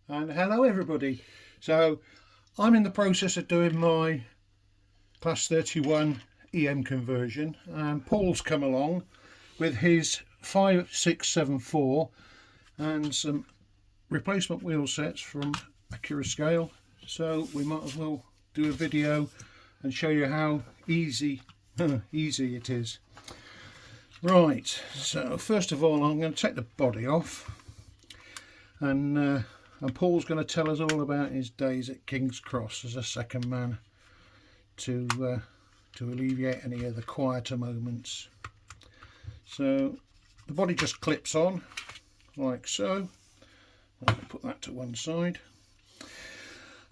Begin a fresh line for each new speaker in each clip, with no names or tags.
And hello everybody. So I'm in the process of doing my class 31 EM conversion, and Paul's come along with his 5674 and some replacement wheel sets from Accurascale. So we might as well do a video and show you how easy it is. Right, so first of all I'm going to take the body off, and Paul's going to tell us all about his days at King's Cross as a second man to alleviate any of the quieter moments. So the body just clips on like so. I'll put that to one side.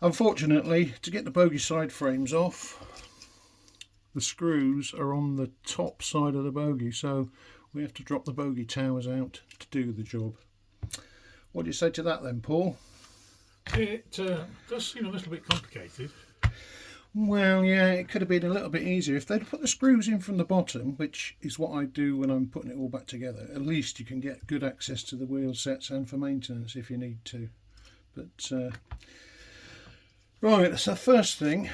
Unfortunately, to get the bogey side frames off, the screws are on the top side of the bogey, so we have to drop the bogey towers out to do the job. What do you say to that then, Paul?
It does seem a little bit complicated.
Well, yeah, it could have been a little bit easier if they'd put the screws in from the bottom, which is what I do when I'm putting it all back together. At least you can get good access to the wheel sets and for maintenance if you need to. But right, so first thing,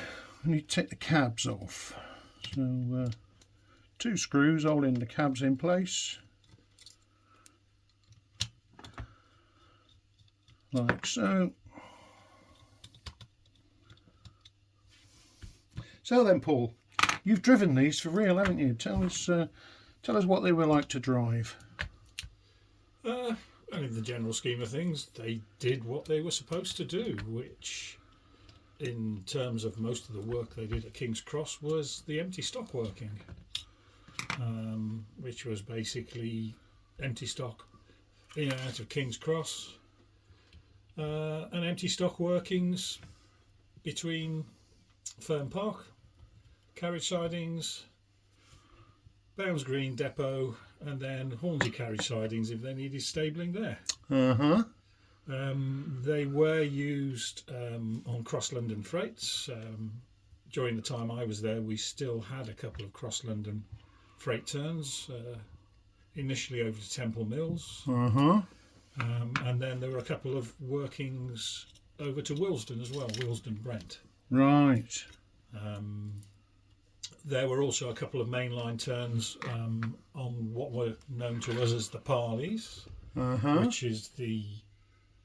we need to take the cabs off. So two screws holding the cabs in place, like so. So then, Paul, you've driven these for real, haven't you? Tell us what they were like to drive.
And in the general scheme of things, they did what they were supposed to do, which, in terms of most of the work they did at King's Cross, was the empty stock working, which was basically empty stock in and out of King's Cross, and empty stock workings between Fern Park, carriage sidings, Bounds Green depot, and then Hornsey carriage sidings if they needed stabling there. They were used on Cross London freights. During the time I was there, we still had a couple of Cross London freight turns, initially over to Temple Mills, and then there were a couple of workings over to Willesden as well, Willesden Brent.
Right.
There were also a couple of mainline turns on what were known to us as the Parleys, which is the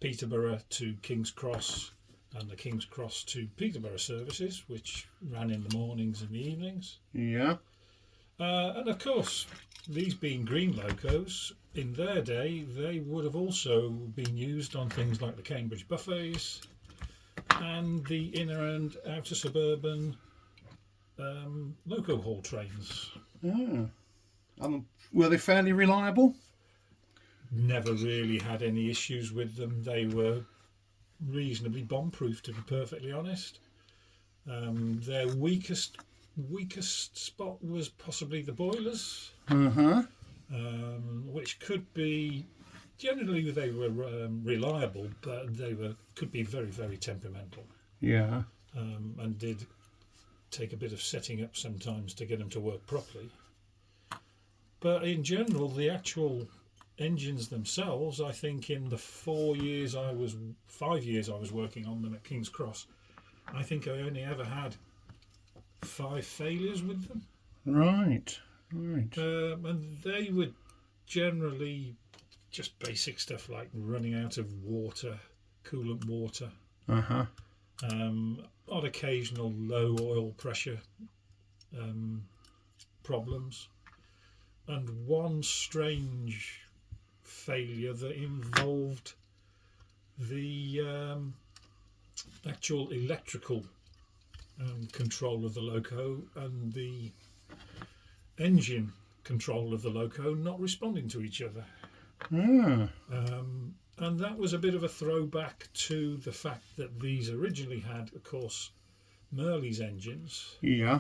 Peterborough to King's Cross and the King's Cross to Peterborough services, which ran in the mornings and the evenings.
Yeah.
And of course, these being green locos, in their day, they would have also been used on things like the Cambridge buffets and the inner and outer suburban loco haul trains.
Were they fairly reliable?
Never really had any issues with them. They were reasonably bomb-proof, to be perfectly honest. Their weakest spot was possibly the boilers, which could be, generally they were reliable, but could be very, very temperamental.
Yeah.
And did take a bit of setting up sometimes to get them to work properly. But in general, the actual engines themselves, I think in the 5 years I was working on them at King's Cross, I think I only ever had 5 failures with them. Right. And they were generally just basic stuff like running out of water, coolant water. Odd occasional low oil pressure problems, and one strange failure that involved the actual electrical control of the loco and the engine control of the loco not responding to each other. And that was a bit of a throwback to the fact that these originally had, of course, Merley's engines.
Yeah.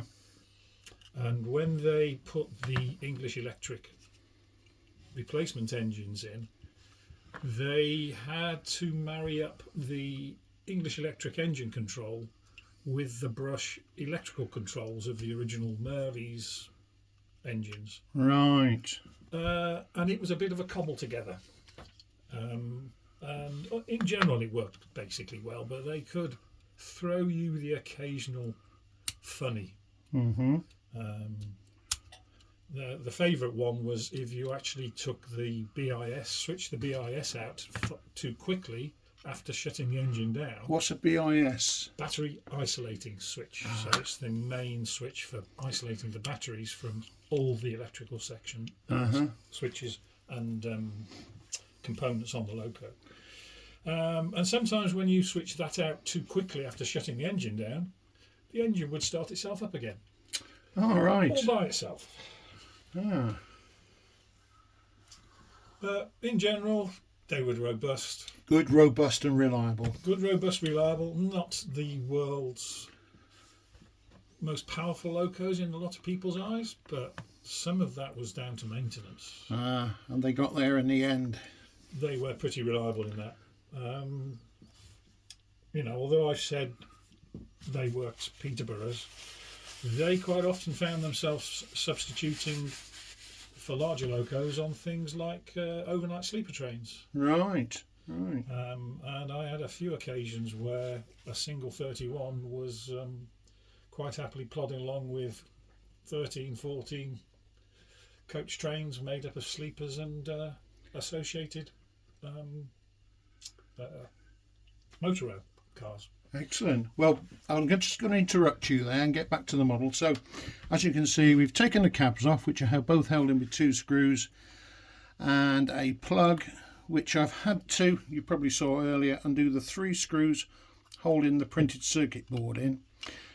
And when they put the English Electric replacement engines in, they had to marry up the English Electric engine control with the brush electrical controls of the original Merley's engines.
Right.
And it was a bit of a cobble together. and in general it worked basically well, but they could throw you the occasional funny.
Mm-hmm.
The favourite one was if you actually took the BIS, switched the BIS out too quickly after shutting the engine down.
What's a BIS?
Battery isolating switch. So it's the main switch for isolating the batteries from all the electrical section switches and components on the loco. And sometimes when you switch that out too quickly after shutting the engine down, the engine would start itself up again.
All right.
All by itself.
Ah.
But in general, they were robust.
Good, robust and reliable.
Good, robust, reliable. Not the world's most powerful locos in a lot of people's eyes, but some of that was down to maintenance.
Ah, and they got there in the end.
They were pretty reliable in that. Although I've said they worked Peterboroughs, they quite often found themselves substituting for larger locos on things like overnight sleeper trains.
Right, right.
And I had a few occasions where a single 31 was quite happily plodding along with 13, 14 coach trains made up of sleepers and associated motor rail cars.
Excellent. Well, I'm just going to interrupt you there and get back to the model. So, as you can see, we've taken the cabs off, which are both held in with 2 screws and a plug, which I've had to, you probably saw earlier, undo the 3 screws holding the printed circuit board in,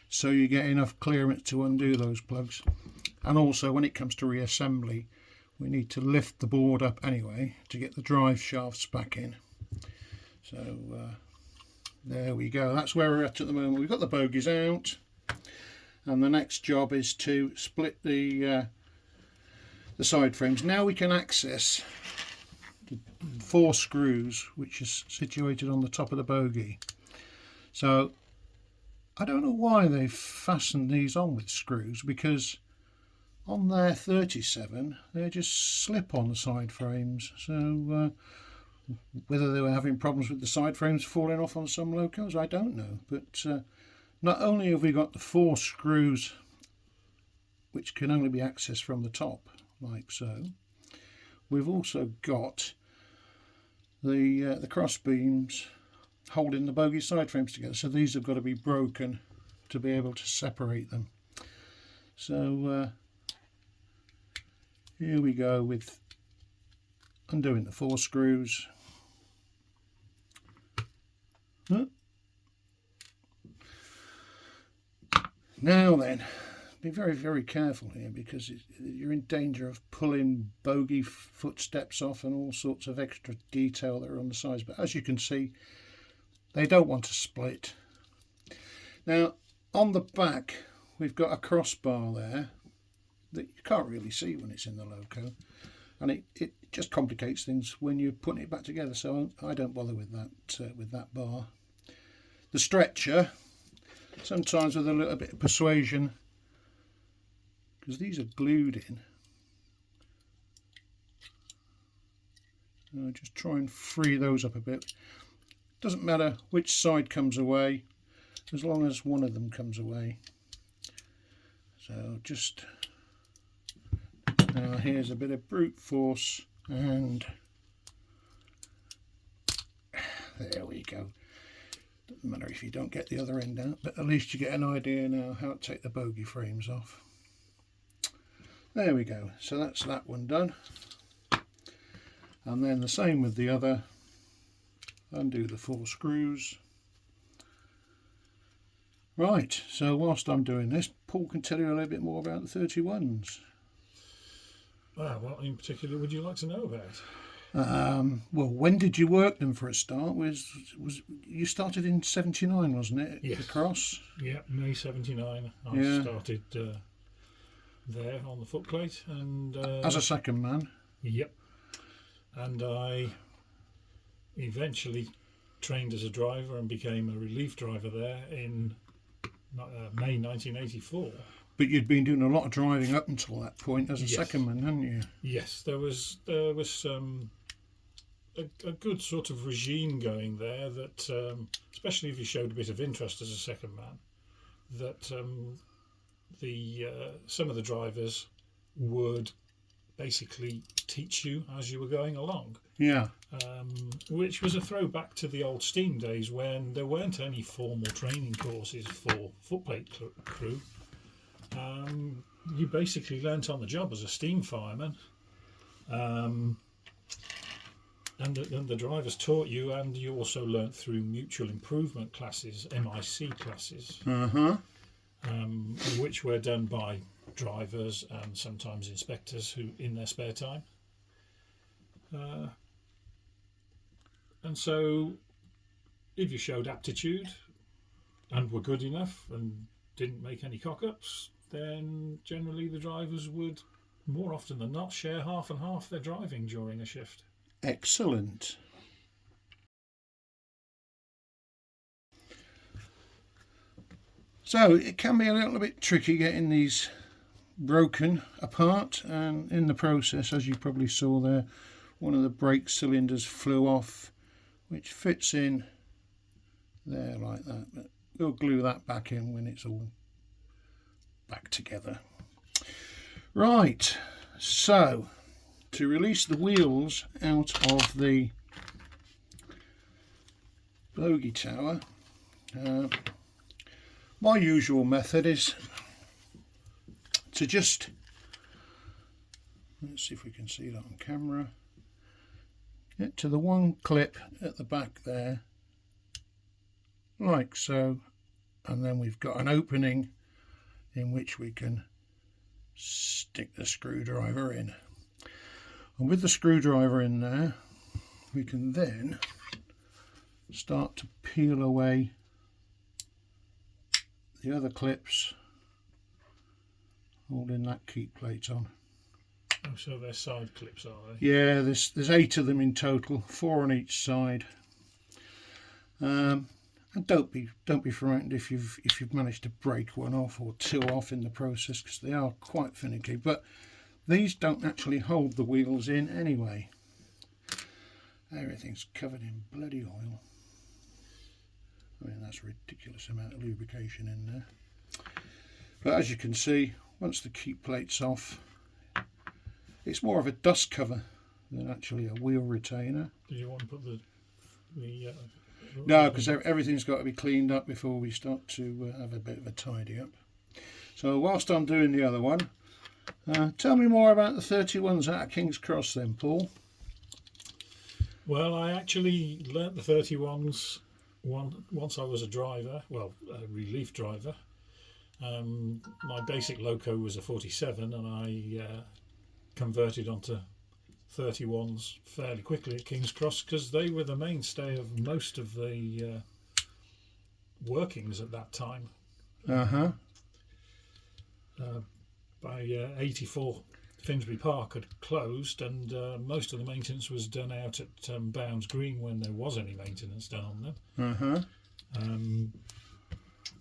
so you get enough clearance to undo those plugs. And also, when it comes to reassembly, we need to lift the board up anyway to get the drive shafts back in. So there we go. That's where we're at the moment. We've got the bogies out, and the next job is to split the side frames. Now we can access the 4 screws which is situated on the top of the bogie. So I don't know why they've fastened these on with screws, because on their 37 they just slip on the side frames. So whether they were having problems with the side frames falling off on some locos, I don't know. But not only have we got the 4 screws which can only be accessed from the top, like so, we've also got the cross beams holding the bogie side frames together. So these have got to be broken to be able to separate them. So here we go with undoing the 4 screws. Now then, be very, very careful here, because you're in danger of pulling bogie footsteps off and all sorts of extra detail that are on the sides. But as you can see, they don't want to split. Now, on the back, we've got a crossbar there that you can't really see when it's in the loco, and it just complicates things when you're putting it back together. So I don't bother with that bar. The stretcher, sometimes with a little bit of persuasion, because these are glued in, I'll just try and free those up a bit. Doesn't matter which side comes away, as long as one of them comes away. So just now, here's a bit of brute force, and there we go. Doesn't matter if you don't get the other end out, but at least you get an idea now how to take the bogie frames off. There we go. So that's that one done, and then the same with the other. Undo the 4 screws. Right, so whilst I'm doing this, Paul can tell you a little bit more about the 31s.
What in particular would you like to know about?
Well, when did you work them for a start? Was you started in 79, wasn't it?
Yes.
The cross?
Yeah, May 79. I started there on the footplate, and
as a second man.
Yep. And I eventually trained as a driver and became a relief driver there in May 1984.
But you'd been doing a lot of driving up until that point as a second man, hadn't you?
Yes, there was a good sort of regime going there that, especially if you showed a bit of interest as a second man, that some of the drivers would basically teach you as you were going along.
Yeah.
Which was a throwback to the old steam days when there weren't any formal training courses for footplate crew. You basically learnt on the job as a steam fireman. And the drivers taught you, and you also learnt through mutual improvement classes, MIC classes, which were done by drivers and sometimes inspectors who in their spare time. And so if you showed aptitude and were good enough and didn't make any cock-ups, then generally the drivers would, more often than not, share half and half their driving during a shift.
Excellent. So it can be a little bit tricky getting these broken apart, and in the process, as you probably saw there, one of the brake cylinders flew off, which fits in there like that, but we'll glue that back in when it's all back together. Right, so to release the wheels out of the bogey tower, my usual method is to just, let's see if we can see that on camera, get to the one clip at the back there, like so, and then we've got an opening in which we can stick the screwdriver in. And with the screwdriver in there, we can then start to peel away the other clips holding that keep plate on.
Oh, so they're side clips, are they?
Yeah, there's 8 of them in total, 4 on each side. And don't be frightened if you've managed to break one off or 2 off in the process, because they are quite finicky. But these don't actually hold the wheels in anyway. Everything's covered in bloody oil. I mean, that's a ridiculous amount of lubrication in there. But as you can see, once the keep plate's off, it's more of a dust cover than actually a wheel retainer.
Do you want to put the
no, because everything's got to be cleaned up before we start to have a bit of a tidy up. So whilst I'm doing the other one, tell me more about the 31s out of King's Cross then, Paul.
Well, I actually learnt the 31s once I was a driver, well, a relief driver. My basic loco was a 47, and I converted onto 31s fairly quickly at King's Cross because they were the mainstay of most of the workings at that time. By 84, Finsbury Park had closed, and most of the maintenance was done out at Bounds Green when there was any maintenance done on them.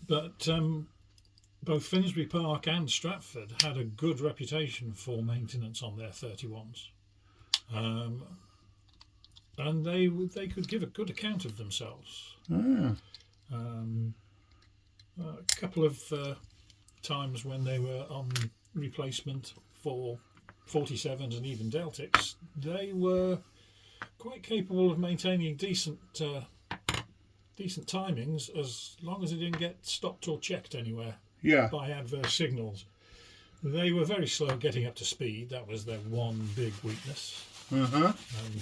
But both Finsbury Park and Stratford had a good reputation for maintenance on their 31s. And they could give a good account of themselves. A couple of times when they were on replacement for 47s and even Deltics, they were quite capable of maintaining decent timings as long as it didn't get stopped or checked anywhere by adverse signals. They were very slow getting up to speed. That was their one big weakness. And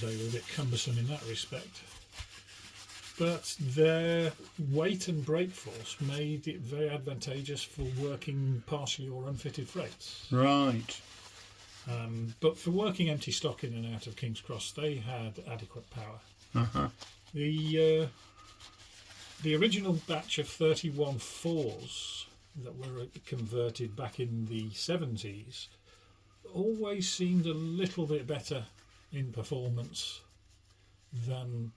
they were a bit cumbersome in that respect. But their weight and brake force made it very advantageous for working partially or unfitted freights.
Right.
But for working empty stock in and out of King's Cross, they had adequate power. The original batch of 31 4s that were converted back in the 70s always seemed a little bit better in performance than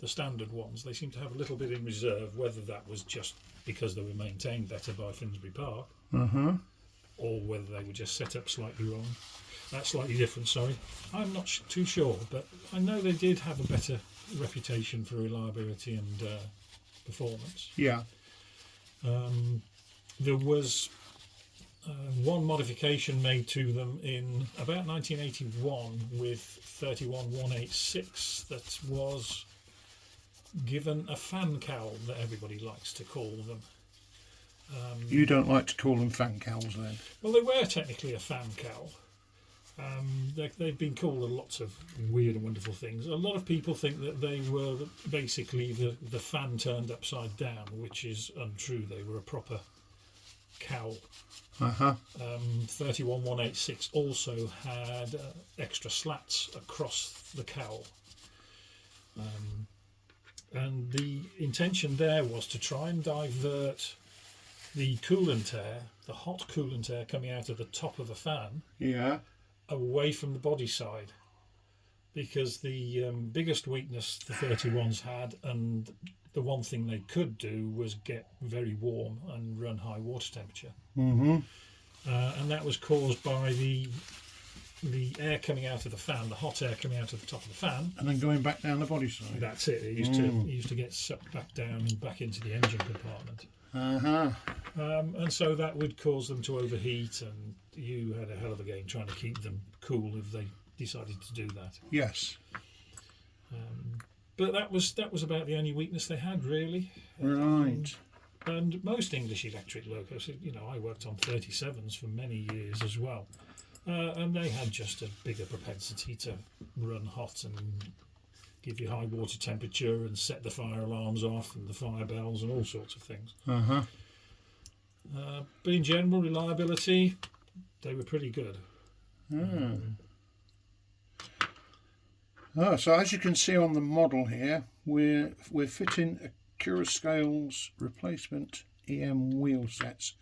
the standard ones. They seemed to have a little bit in reserve, whether that was just because they were maintained better by Finsbury Park or whether they were just set up slightly wrong. That's slightly different, sorry. I'm not too sure, but I know they did have a better reputation for reliability and performance.
Yeah.
There was one modification made to them in about 1981 with 31186 that was given a fan cowl that everybody likes to call them.
You don't like to call them fan cowls then?
Well, they were technically a fan cowl. They've been called lots of weird and wonderful things. A lot of people think that they were basically the fan turned upside down, which is untrue. They were a proper cowl. 31186 also had extra slats across the cowl. And the intention there was to try and divert the coolant air, the hot coolant air coming out of the top of the fan,
Yeah.
away from the body side, because the biggest weakness the 31s had, and the one thing they could do, was get very warm and run high water temperature.
Mm-hmm.
And that was caused by the air coming out of the fan, the hot air coming out of the top of the fan.
And then going back down the body side.
That's it. It used to get sucked back down and back into the engine compartment. And so that would cause them to overheat, and you had a hell of a game trying to keep them cool if they decided to do that.
Yes.
But that was about the only weakness they had, really.
Right.
And most English electric locos, I worked on 37s for many years as well, and they had just a bigger propensity to run hot and give you high water temperature and set the fire alarms off and the fire bells and all sorts of things. But in general, reliability, they were pretty good.
So as you can see on the model here, we're fitting Accurascale's replacement EM wheel sets.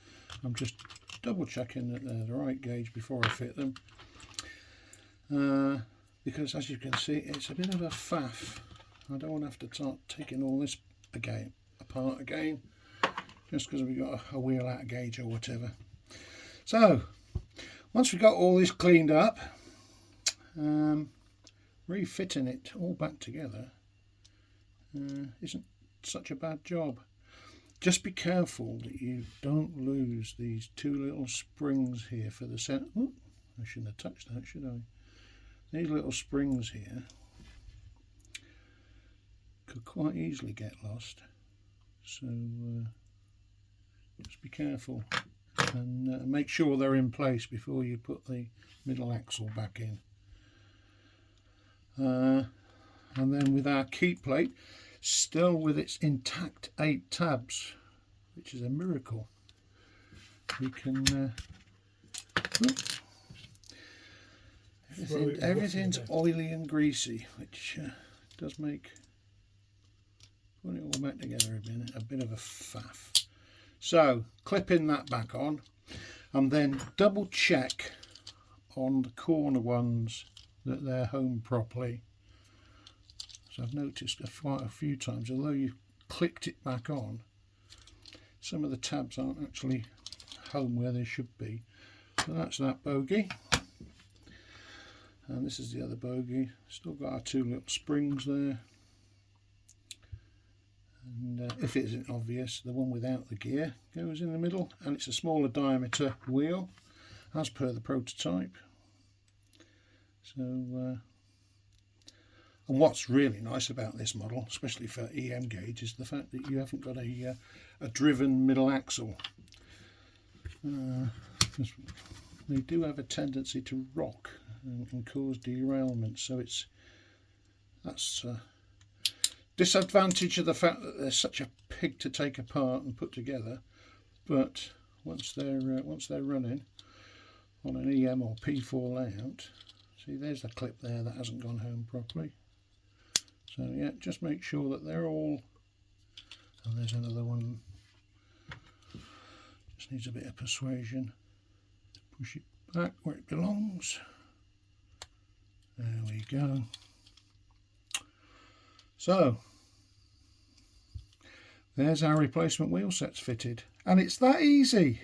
I'm just double checking that they're the right gauge before I fit them, because as you can see, it's a bit of a faff. I don't want to have to start taking all this apart again, just because we've got a wheel out of gauge or whatever. So once we've got all this cleaned up, refitting it all back together isn't such a bad job. Just be careful that you don't lose these two little springs here for the centre. I shouldn't have touched that, should I? These little springs here could quite easily get lost, so just be careful and make sure they're in place before you put the middle axle back in. And then with our key plate still with its intact 8 tabs, which is a miracle, we can everything's oily and greasy, which does make putting it all back together a bit of a faff. So clipping that back on, and then double check on the corner ones that they're home properly. So I've noticed quite a few times, although you've clicked it back on, some of the tabs aren't actually home where they should be. So that's that bogey, and this is the other bogey. Still got our 2 little springs there, and if it isn't obvious, the one without the gear goes in the middle, and it's a smaller diameter wheel as per the prototype. So and what's really nice about this model, especially for EM gauge, is the fact that you haven't got a driven middle axle. They do have a tendency to rock and cause derailment, so that's disadvantage of the fact that they're such a pig to take apart and put together. But once they're running on an EM or P4 layout, see, there's a clip there that hasn't gone home properly. So yeah, just make sure that they're all, and there's another one, just needs a bit of persuasion. Push it back where it belongs. There we go. So there's our replacement wheel sets fitted, and it's that easy.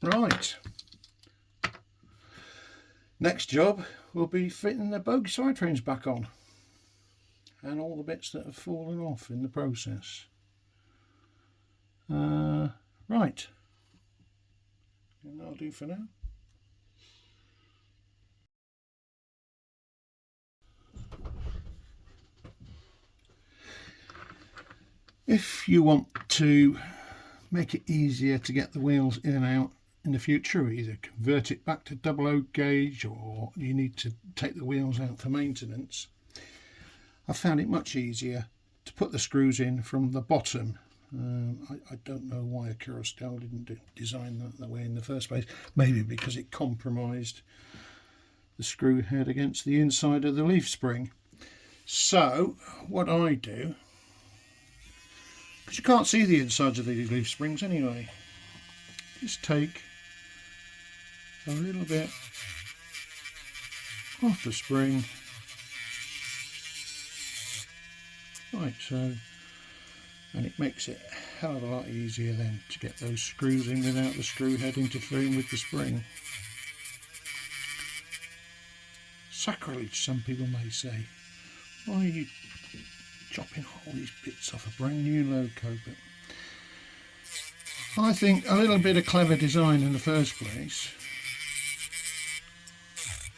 Right. Next job will be fitting the bogey side frames back on and all the bits that have fallen off in the process. Right. And that'll do for now. If you want to make it easier to get the wheels in and out in the future, either convert it back to 00 gauge or you need to take the wheels out for maintenance, I found it much easier to put the screws in from the bottom. I don't know why Accurascale didn't design that way in the first place. Maybe because it compromised the screw head against the inside of the leaf spring. So what I do, because you can't see the insides of these leaf springs anyway, just take a little bit off the spring, like so, and it makes it a hell of a lot easier then to get those screws in without the screw head interfering with the spring. Sacrilege, some people may say. Why are you chopping all these bits off a brand new loco? But I think a little bit of clever design in the first place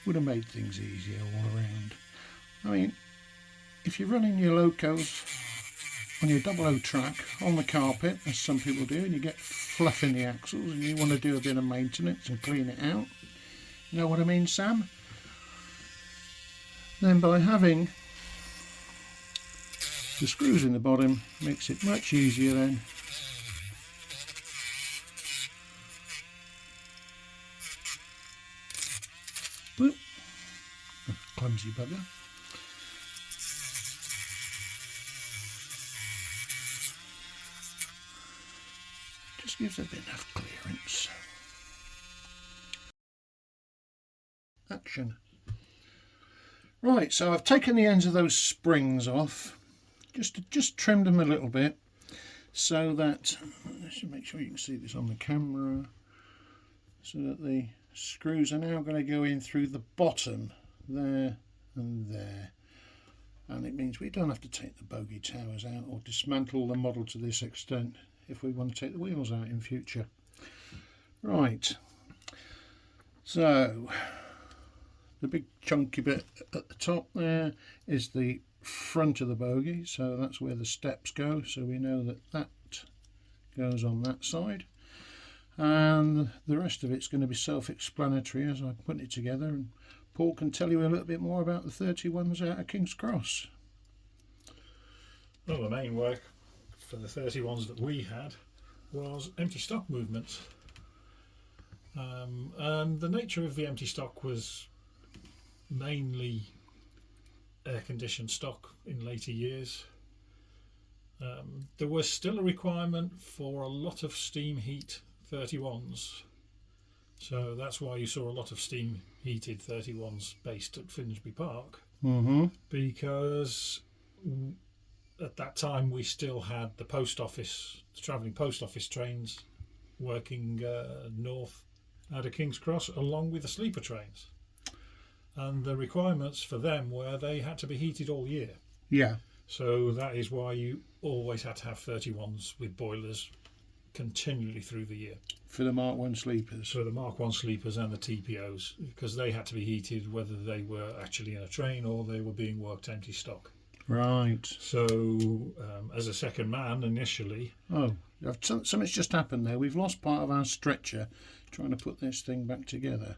would have made things easier all around. I mean, if you're running your locos on your 00 track on the carpet, as some people do, and you get fluff in the axles and you want to do a bit of maintenance and clean it out, you know what I mean, Sam? Then by having the screws in the bottom, makes it much easier then whoop, clumsy bugger. Just gives a bit of clearance. Action. Right, so I've taken the ends of those springs off, just trimmed them a little bit, so that, I should make sure you can see this on the camera, so that the screws are now going to go in through the bottom, there and there. And it means we don't have to take the bogey towers out or dismantle the model to this extent if we want to take the wheels out in future. Right, so the big chunky bit at the top there is the front of the bogey, so that's where the steps go, so we know that that goes on that side, and the rest of it's going to be self-explanatory as I put it together, and Paul can tell you a little bit more about the 31s out of King's Cross.
Well, the main work for the 31s that we had was empty stock movements, and the nature of the empty stock was mainly air-conditioned stock in later years. There was still a requirement for a lot of steam heat 31s, so that's why you saw a lot of steam heated 31s based at Finsbury Park, because at that time we still had the post office, the travelling post office trains working north out of King's Cross, along with the sleeper trains. And the requirements for them were they had to be heated all year.
Yeah.
So that is why you always had to have 31s with boilers continually through the year.
For the Mark 1 sleepers.
For the Mark 1 sleepers and the TPOs, because they had to be heated whether they were actually in a train or they were being worked empty stock.
Right.
So as a second man initially...
Oh, something's just happened there. We've lost part of our stretcher trying to put this thing back together.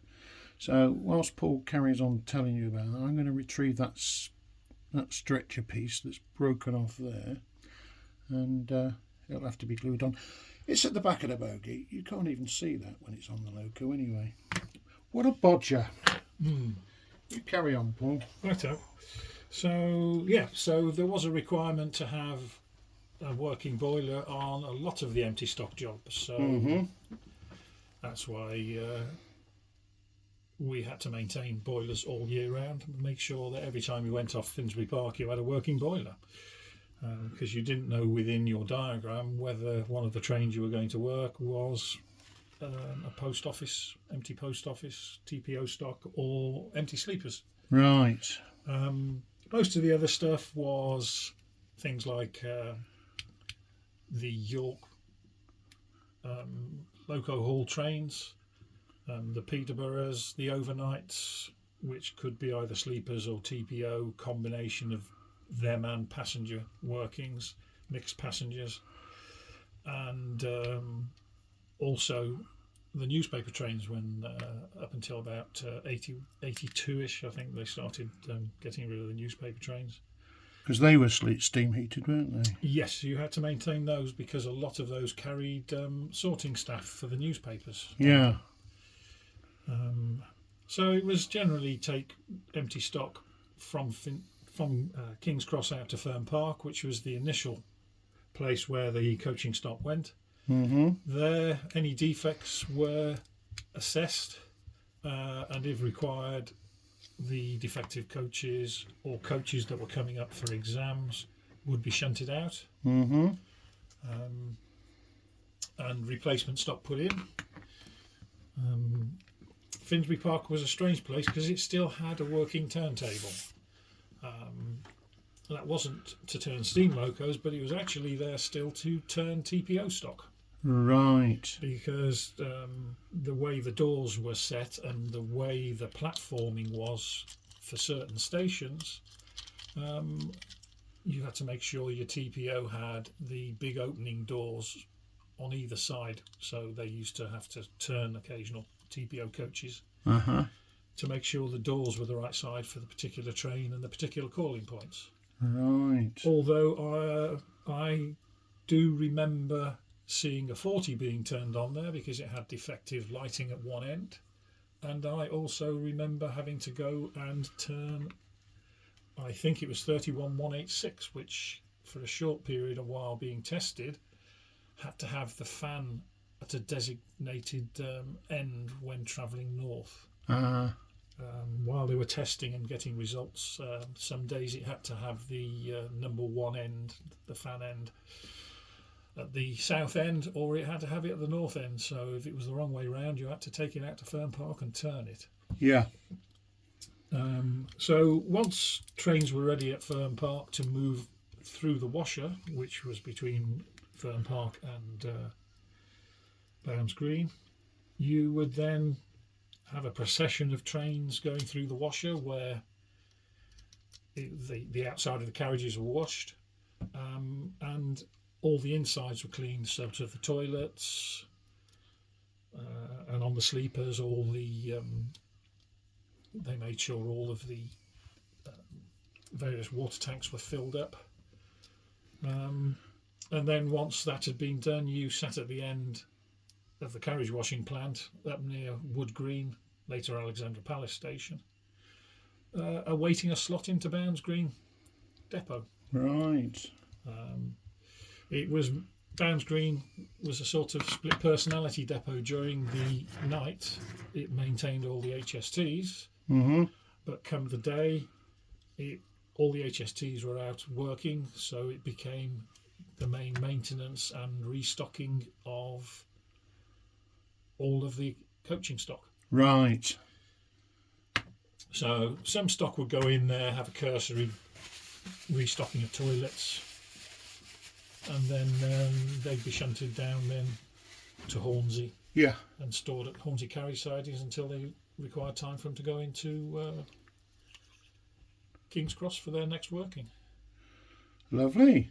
So whilst Paul carries on telling you about that, I'm going to retrieve that stretcher piece that's broken off there, and it'll have to be glued on. It's at the back of the bogey. You can't even see that when it's on the loco anyway. What a bodger. You carry on, Paul.
Righto. So yeah, so there was a requirement to have a working boiler on a lot of the empty stock jobs. So that's why we had to maintain boilers all year round and make sure that every time you went off Finsbury Park you had a working boiler. because you didn't know within your diagram whether one of the trains you were going to work was a post office, empty post office, TPO stock, or empty sleepers.
Right.
Most of the other stuff was things like the York loco haul trains, the Peterboroughs, the overnights, which could be either sleepers or TPO, combination of them and passenger workings, mixed passengers, and also the newspaper trains when up until about 82ish, I think they started getting rid of the newspaper trains.
Because they were steam heated, weren't they?
Yes, you had to maintain those because a lot of those carried sorting staff for the newspapers.
Yeah.
So it was generally take empty stock from King's Cross out to Fern Park, which was the initial place where the coaching stock went.
Mm-hmm.
There, any defects were assessed, and if required, the defective coaches or coaches that were coming up for exams would be shunted out,
Mm-hmm.
and replacement stock put in. Finsbury Park was a strange place because it still had a working turntable. That wasn't to turn steam locos, but it was actually there still to turn TPO stock.
Right.
Because the way the doors were set and the way the platforming was for certain stations, you had to make sure your TPO had the big opening doors on either side. So they used to have to turn occasional TPO coaches to make sure the doors were the right side for the particular train and the particular calling points.
Right.
Although I do remember seeing a 40 being turned on there because it had defective lighting at one end, and I also remember having to go and turn, I think it was 31186, which for a short period of while being tested had to have the fan at a designated end when travelling north. While they were testing and getting results, some days it had to have the number one end, the fan end, at the south end, or it had to have it at the north end. So if it was the wrong way round, you had to take it out to Fern Park and turn it.
Yeah.
So once trains were ready at Fern Park to move through the washer, which was between Fern Park and Bounds Green, you would then have a procession of trains going through the washer where the outside of the carriages were washed, and all the insides were cleaned, so to the toilets, and on the sleepers, all the they made sure all of the various water tanks were filled up. And then once that had been done, you sat at the end of the carriage washing plant up near Wood Green, later Alexandra Palace Station, awaiting a slot into Bounds Green depot.
Right.
It was Bounds Green was a sort of split personality depot during the night. It maintained all the HSTs, but come the day, all the HSTs were out working, so it became the main maintenance and restocking of all of the coaching stock. Right. So some stock would go in there, have a cursory restocking of toilets, and then they'd be shunted down then to Hornsey. Yeah. And stored at Hornsey carriage sidings until they required time for them to go into King's Cross for their next working.
Lovely.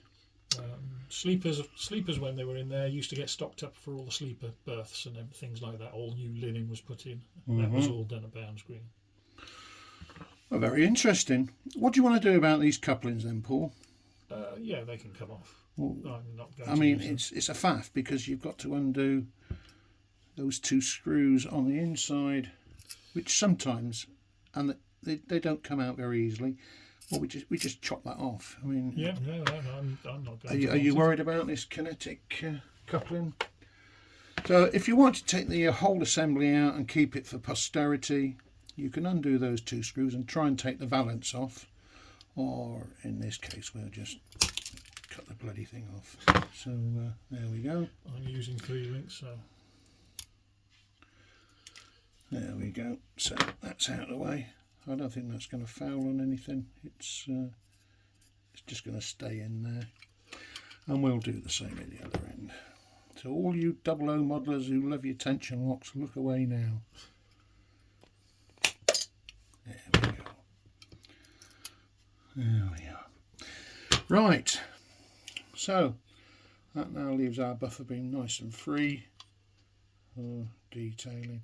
Sleepers when they were in there used to get stocked up for all the sleeper berths and things like that. All new linen was put in. That was all done at Bounds Green.
Well, very interesting. What do you want to do about these couplings then, Paul?
Yeah, they can come off.
Well,
I'm not going
I mean, it's a faff because you've got to undo those two screws on the inside, which sometimes, and they don't come out very easily. Well, we just chop that off. I mean,
yeah, no, I'm not going.
Are you worried about this kinetic coupling? So, if you want to take the whole assembly out and keep it for posterity, you can undo those two screws and try and take the valance off, or in this case, we'll just cut the bloody thing off. So there we go.
I'm using 3 links, so
there we go. So that's out of the way. I don't think that's going to foul on anything. It's just going to stay in there, and we'll do the same at the other end. So all you 00 modelers who love your tension locks, look away now. There we go. There we are. Right, so that now leaves our buffer beam nice and free for detailing.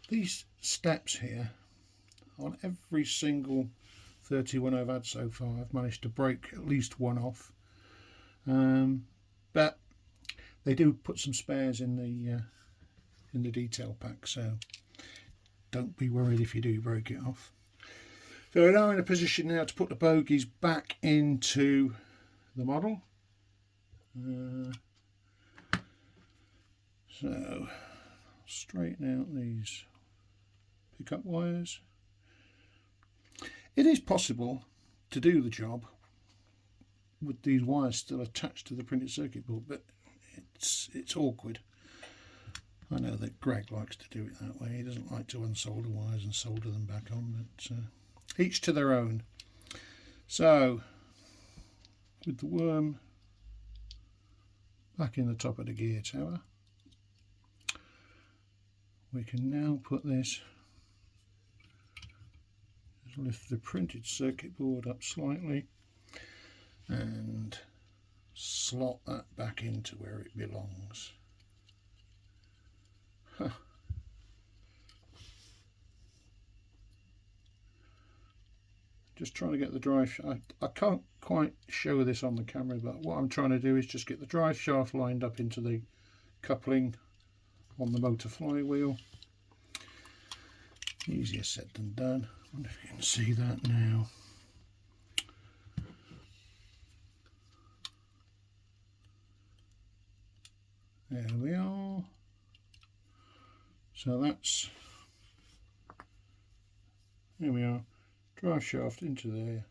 These steps here, on every single 31 I've had so far, I've managed to break at least one off, but they do put some spares in the detail pack, so don't be worried if you do break it off. So we're now in a position now to put the bogies back into the model. So straighten out these pickup wires. It is possible to do the job with these wires still attached to the printed circuit board, but it's awkward. I know that Greg likes to do it that way. He doesn't like to unsolder wires and solder them back on, but each to their own. So with the worm back in the top of the gear tower, we can now put this, just lift the printed circuit board up slightly and slot that back into where it belongs. Just trying to get the drive shaft. I can't quite show this on the camera, but what I'm trying to do is just get the drive shaft lined up into the coupling on the motor flywheel. Easier said than done. I wonder if you can see that now. There we are. So that's, there we are. Drive shaft into there,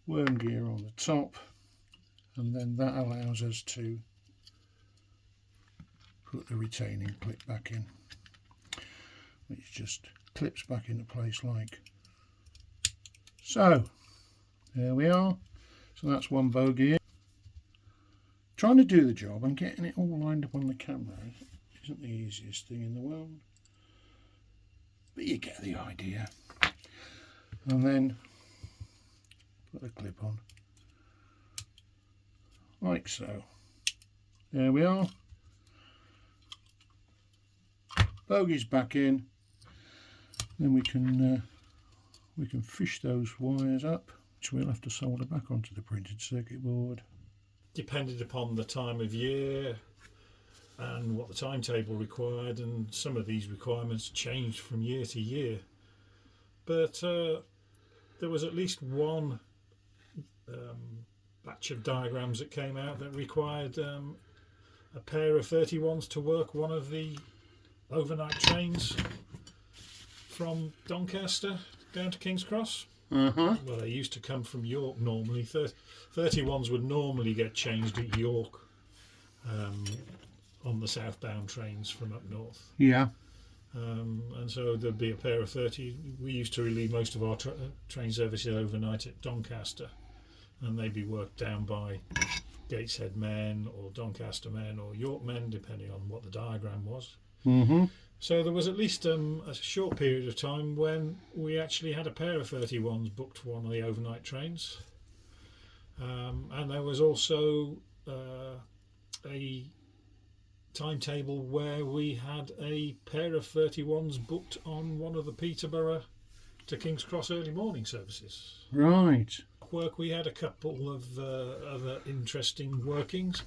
worm gear on the top, and then that allows us to put the retaining clip back in, which just clips back into place like so. There we are. So that's one bogey in. Trying to do the job and getting it all lined up on the camera isn't the easiest thing in the world, but you get the idea. And then put a clip on like so. There we are. Bogey's back in. Then we can fish those wires up, which we'll have to solder back onto the printed circuit board.
depended upon the time of year and what the timetable required, and some of these requirements changed from year to year. But there was at least one batch of diagrams that came out that required a pair of 31s to work one of the overnight trains from Doncaster down to King's Cross. Well, they used to come from York normally. 31s would normally get changed at York on the southbound trains from up north.
Yeah.
And so there'd be a pair of 30. We used to relieve most of our train services overnight at Doncaster, and they'd be worked down by Gateshead men or Doncaster men or York men, depending on what the diagram was. So there was at least a short period of time when we actually had a pair of 31s booked for one of the overnight trains. And there was also a timetable where we had a pair of 31s booked on one of the Peterborough to King's Cross early morning services.
Right.
Work, we had a couple of other interesting workings.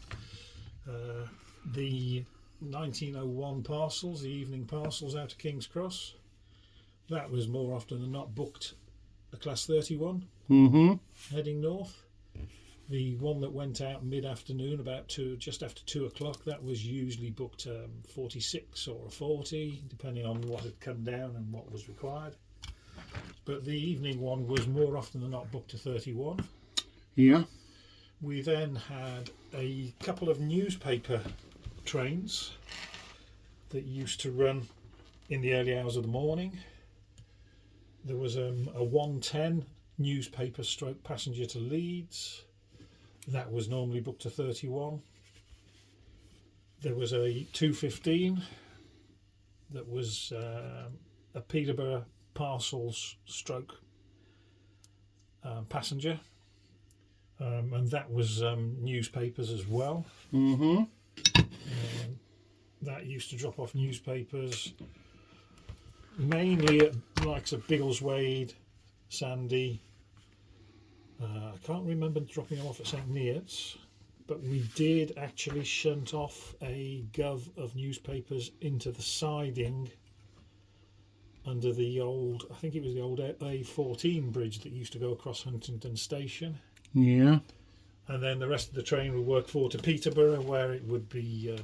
The 1901 parcels, the evening parcels out of King's Cross, that was more often than not booked a class 31 heading north. The one that went out mid-afternoon, just after 2 o'clock, that was usually booked 46 or a 40, depending on what had come down and what was required. But the evening one was more often than not booked to 31.
Yeah.
We then had a couple of newspaper trains that used to run in the early hours of the morning. There was a 110 newspaper stroke passenger to Leeds. That was normally booked to 31. There was a 215 that was a Peterborough parcels stroke passenger, and that was newspapers as well. That used to drop off newspapers mainly at likes of Biggleswade, Sandy. I can't remember dropping them off at St Neots, but we did actually shunt off a gov of newspapers into the siding under the old, I think it was the old A14 bridge that used to go across Huntingdon Station.
Yeah.
And then the rest of the train would work forward to Peterborough, where it would be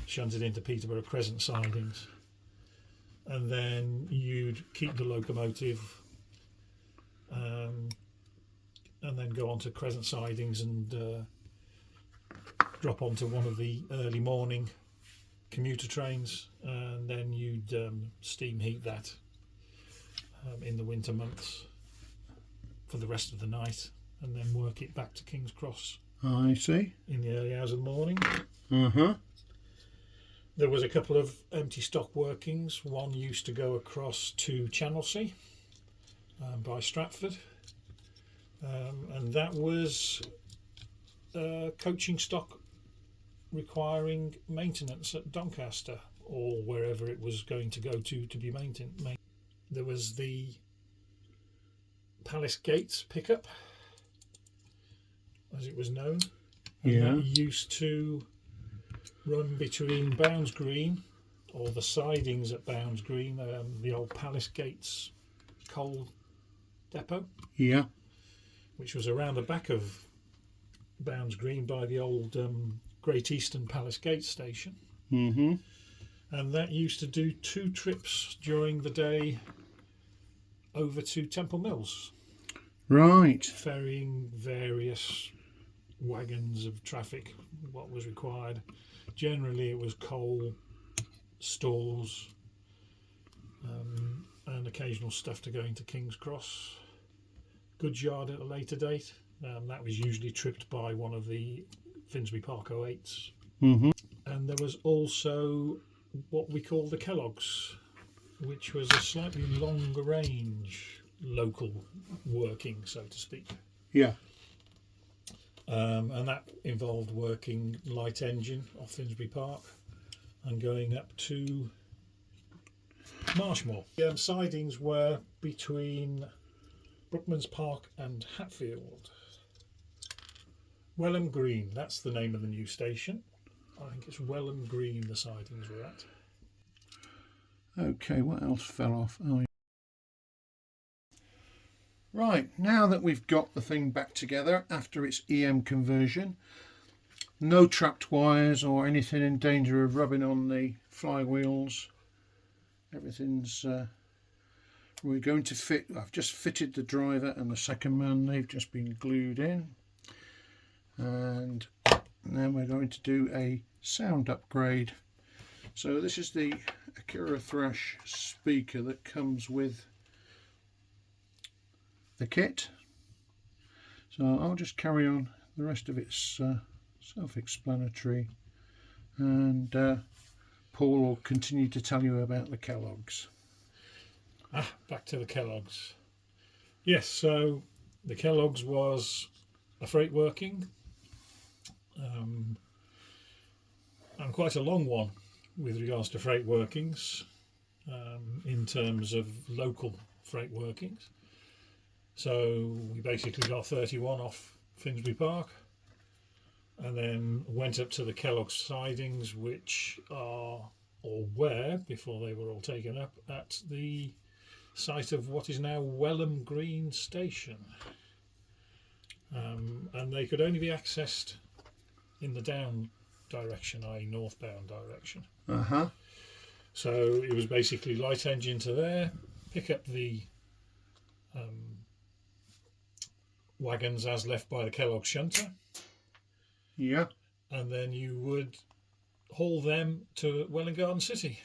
shunted into Peterborough Crescent sidings. And then you'd keep the locomotive and then go on to Crescent sidings and drop onto one of the early morning commuter trains, and then you'd steam heat that in the winter months for the rest of the night, and then work it back to King's Cross.
I see.
In the early hours of the morning.
Uh-huh.
There was a couple of empty stock workings. One used to go across to Channelsea by Stratford, and that was coaching stock requiring maintenance at Doncaster or wherever it was going to go to be maintained. There was the Palace Gates pickup, as it was known, and that used to run between Bounds Green, or the sidings at Bounds Green, the old Palace Gates coal depot, which was around the back of Bounds Green by the old Great Eastern Palace Gate station. And that used to do 2 trips during the day over to Temple Mills.
Right.
Ferrying various wagons of traffic, what was required. Generally it was coal, stores, and occasional stuff to go into King's Cross. Goods yard at a later date. That was usually tripped by one of the Finsbury Park 08s. And there was also what we call the Kellogg's, which was a slightly longer range local working, so to speak. And that involved working light engine off Finsbury Park and going up to Marshmore. Sidings were between Brookman's Park and Hatfield. Welham Green, that's the name of the new station. I think it's Welham Green the sidings were at.
Okay, what else fell off? Right, now that we've got the thing back together after its EM conversion, no trapped wires or anything in danger of rubbing on the flywheels. Everything's we're going to fit. I've just fitted the driver and the second man, they've just been glued in, and then we're going to do a sound upgrade. So this is the Accurascale speaker that comes with the kit, so I'll just carry on. The rest of it's self-explanatory, and Paul will continue to tell you about the Kellogg's.
Back to the Kellogg's. Yes, so the Kellogg's was a freight working, and quite a long one with regards to freight workings, in terms of local freight workings. So we basically got 31 off Finsbury Park and then went up to the Kellogg's sidings, which are, or were, before they were all taken up, at the site of what is now Welham Green Station. And they could only be accessed in the down direction, i.e. northbound direction. So it was basically light engine to there, pick up the wagons as left by the Kellogg shunter,
Yeah.
and then you would haul them to Welwyn Garden City.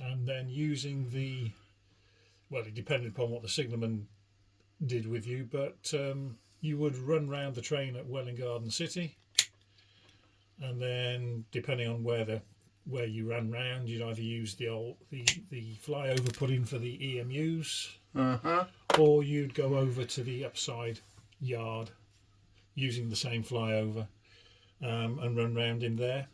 And then using the, well, it depended upon what the signalman did with you, but you would run round the train at Welwyn Garden City, and then depending on where you ran round, you'd either use the flyover put in for the EMUs, or you'd go over to the upside yard using the same flyover and run round in there.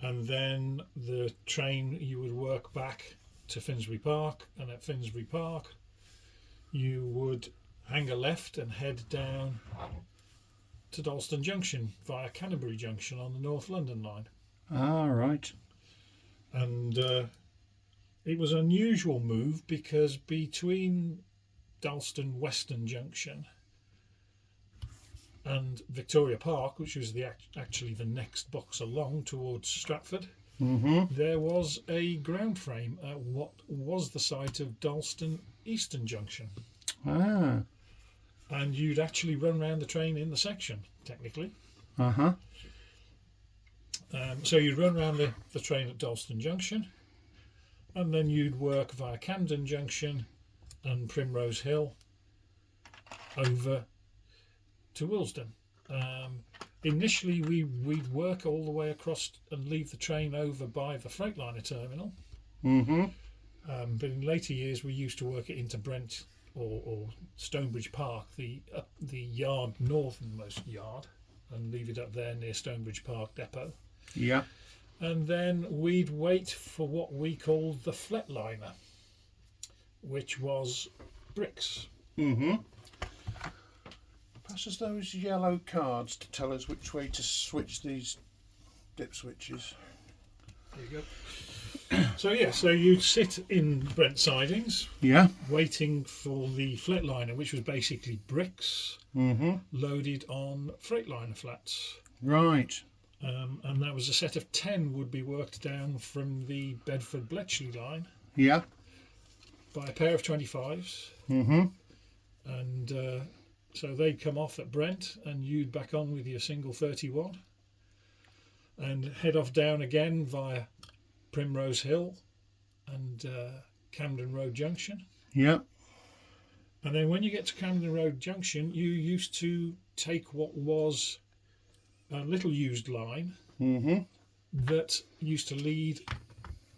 And then the train, you would work back to Finsbury Park, and at Finsbury Park you would hang a left and head down to Dalston Junction via Canterbury Junction on the North London line.
Ah, right.
And it was an unusual move because between Dalston Western Junction and Victoria Park, which was actually the next box along towards Stratford, there was a ground frame at what was the site of Dalston Eastern Junction.
Ah.
And you'd actually run round the train in the section, technically. So you'd run round the train at Dalston Junction, and then you'd work via Camden Junction and Primrose Hill over to Willesden. Initially, we'd work all the way across and leave the train over by the Freightliner terminal. But in later years, we used to work it into Brent or Stonebridge Park, the yard, northernmost yard, and leave it up there near Stonebridge Park depot.
Yeah.
And then we'd wait for what we called the Freightliner, which was bricks.
Pass us those yellow cards to tell us which way to switch these dip switches.
There you go. So you'd sit in Brent sidings, waiting for the Freightliner, which was basically bricks loaded on Freightliner flats.
Right.
And that was a set of 10 would be worked down from the Bedford Bletchley line.
Yeah.
By a pair of 25s. And so they'd come off at Brent, and you'd back on with your single 31 and head off down again via Primrose Hill and Camden Road Junction.
Yeah.
And then when you get to Camden Road Junction, you used to take what was a little used line that used to lead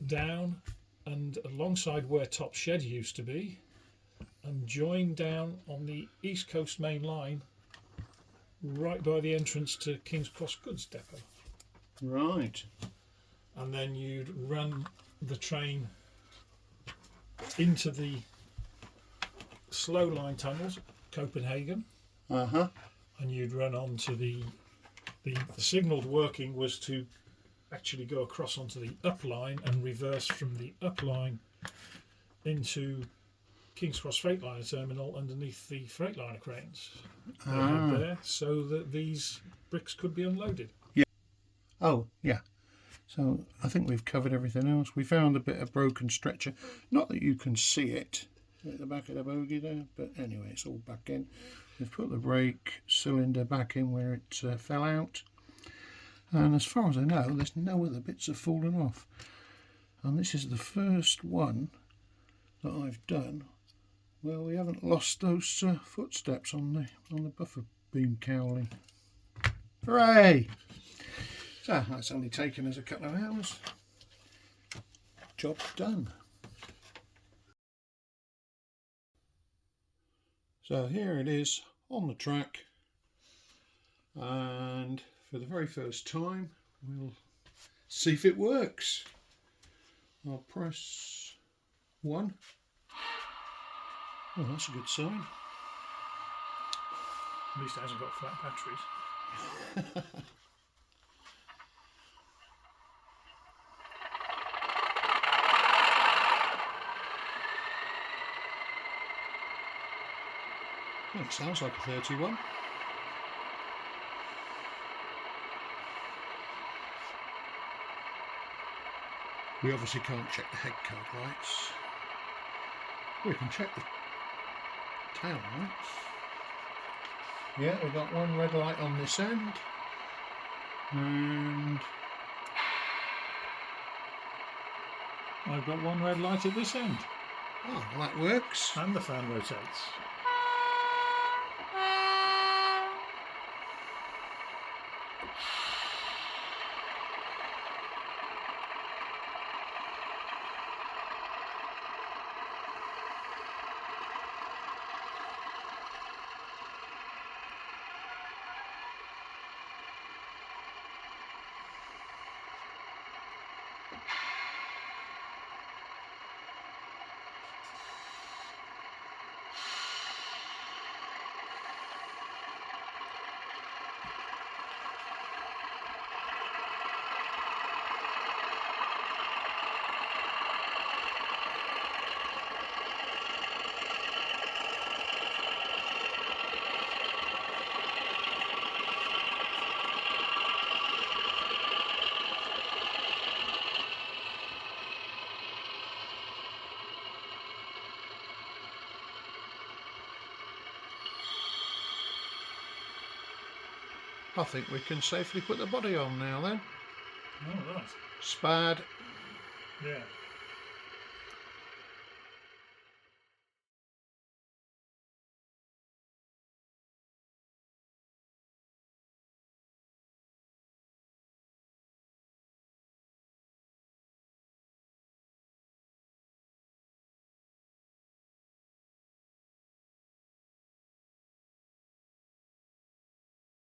down and alongside where Top Shed used to be, and join down on the East Coast Main Line right by the entrance to King's Cross Goods Depot.
Right.
And then you'd run the train into the slow line tunnels, Copenhagen, and you'd run on to the signalled working was to actually go across onto the up line and reverse from the up line into King's Cross Freightliner terminal underneath the Freightliner cranes they had there, so that these bricks could be unloaded.
Yeah. Oh, yeah. So I think we've covered everything else. We found a bit of broken stretcher. Not that you can see it at the back of the bogey there, but anyway, it's all back in. We've put the brake cylinder back in where it fell out. And as far as I know, there's no other bits have fallen off. And this is the first one that I've done where we haven't lost those footsteps on the buffer beam cowling. Hooray! So that's only taken us a couple of hours. Job done. So here it is on the track, and for the very first time we'll see if it works. I'll press 1. Oh, that's a good sign.
At least it hasn't got flat batteries.
Well, it sounds like a 31. We obviously can't check the head code lights. We can check the tail lights. Yeah, we've got one red light on this end, and
I've got one red light at this end,
oh, that works.
and the fan rotates.
I think we can safely put the body on now then.
All right.
Spad.
Yeah.